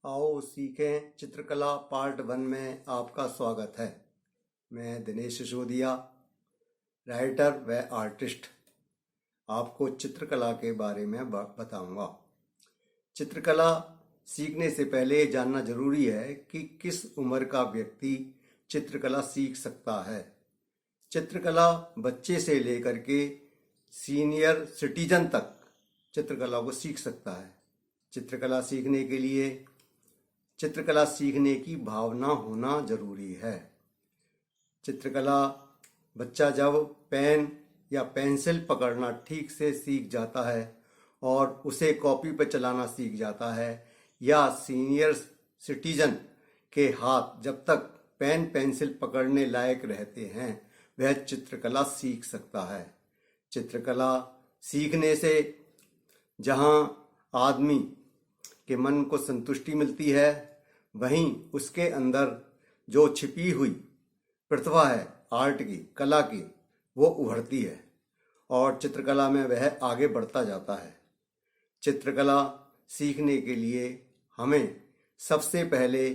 आओ सीखें चित्रकला पार्ट 1 में आपका स्वागत है। मैं दिनेश सिसोदिया, राइटर व आर्टिस्ट, आपको चित्रकला के बारे में बताऊंगा। चित्रकला सीखने से पहले ये जानना जरूरी है कि किस उम्र का व्यक्ति चित्रकला सीख सकता है। चित्रकला बच्चे से लेकर के सीनियर सिटीजन तक चित्रकला को सीख सकता है। चित्रकला सीखने के लिए चित्रकला सीखने की भावना होना जरूरी है। चित्रकला बच्चा जब पेन या पेंसिल पकड़ना ठीक से सीख जाता है और उसे कॉपी पर चलाना सीख जाता है, या सीनियर सिटीजन के हाथ जब तक पेन पेंसिल पकड़ने लायक रहते हैं, वह चित्रकला सीख सकता है। चित्रकला सीखने से जहाँ आदमी के मन को संतुष्टि मिलती है, वहीं उसके अंदर जो छिपी हुई प्रतिभा है आर्ट की, कला की, वो उभरती है और चित्रकला में वह आगे बढ़ता जाता है। चित्रकला सीखने के लिए हमें सबसे पहले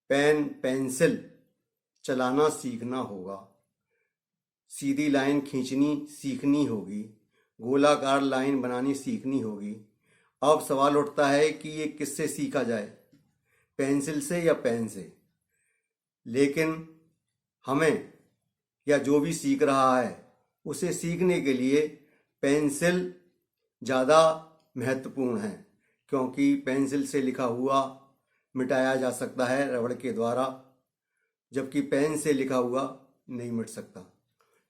पेन पेंसिल चलाना सीखना होगा, सीधी लाइन खींचनी सीखनी होगी, गोलाकार लाइन बनानी सीखनी होगी। अब सवाल उठता है कि ये किससे सीखा जाए, पेंसिल से या पेन से? लेकिन हमें या जो भी सीख रहा है उसे सीखने के लिए पेंसिल ज़्यादा महत्वपूर्ण है, क्योंकि पेंसिल से लिखा हुआ मिटाया जा सकता है रबड़ के द्वारा, जबकि पेन से लिखा हुआ नहीं मिट सकता।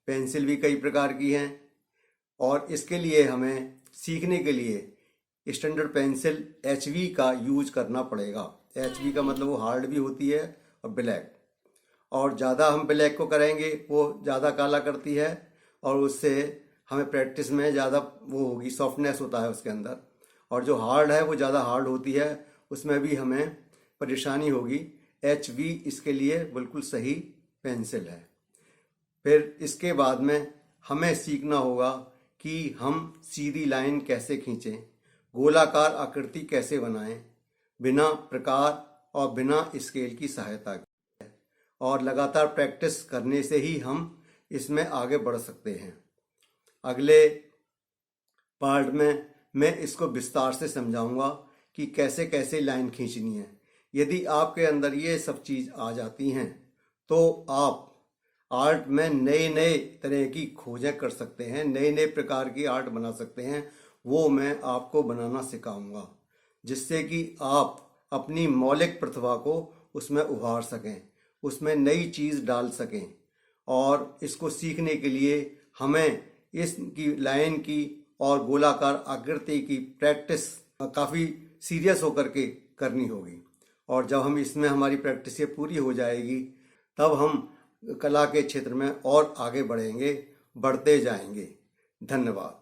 पेंसिल भी कई प्रकार की हैं और इसके लिए हमें सीखने के लिए स्टैंडर्ड पेंसिल HB का यूज करना पड़ेगा। HB का मतलब वो हार्ड भी होती है और ब्लैक, और ज़्यादा हम ब्लैक को करेंगे वो ज़्यादा काला करती है और उससे हमें प्रैक्टिस में ज़्यादा वो होगी, सॉफ्टनेस होता है उसके अंदर। और जो हार्ड है वो ज़्यादा हार्ड होती है, उसमें भी हमें परेशानी होगी। HB इसके लिए बिल्कुल सही पेंसिल है। फिर इसके बाद में हमें सीखना होगा कि हम सीधी लाइन कैसे खींचें, गोलाकार आकृति कैसे बनाएं बिना प्रकार और बिना स्केल की सहायता के, और लगातार प्रैक्टिस करने से ही हम इसमें आगे बढ़ सकते हैं। अगले पार्ट में मैं इसको विस्तार से समझाऊंगा कि कैसे कैसे लाइन खींचनी है। यदि आपके अंदर ये सब चीज़ आ जाती हैं तो आप आर्ट में नए नए तरह की खोजें कर सकते हैं, नए नए प्रकार की आर्ट बना सकते हैं। वो मैं आपको बनाना सिखाऊंगा, जिससे कि आप अपनी मौलिक प्रतिभा को उसमें उभार सकें, उसमें नई चीज़ डाल सकें। और इसको सीखने के लिए हमें इसकी लाइन की और गोलाकार आकृति की प्रैक्टिस काफ़ी सीरियस होकर के करनी होगी। और जब हम इसमें हमारी प्रैक्टिस ये पूरी हो जाएगी, तब हम कला के क्षेत्र में और आगे बढ़ेंगे, बढ़ते जाएंगे। धन्यवाद।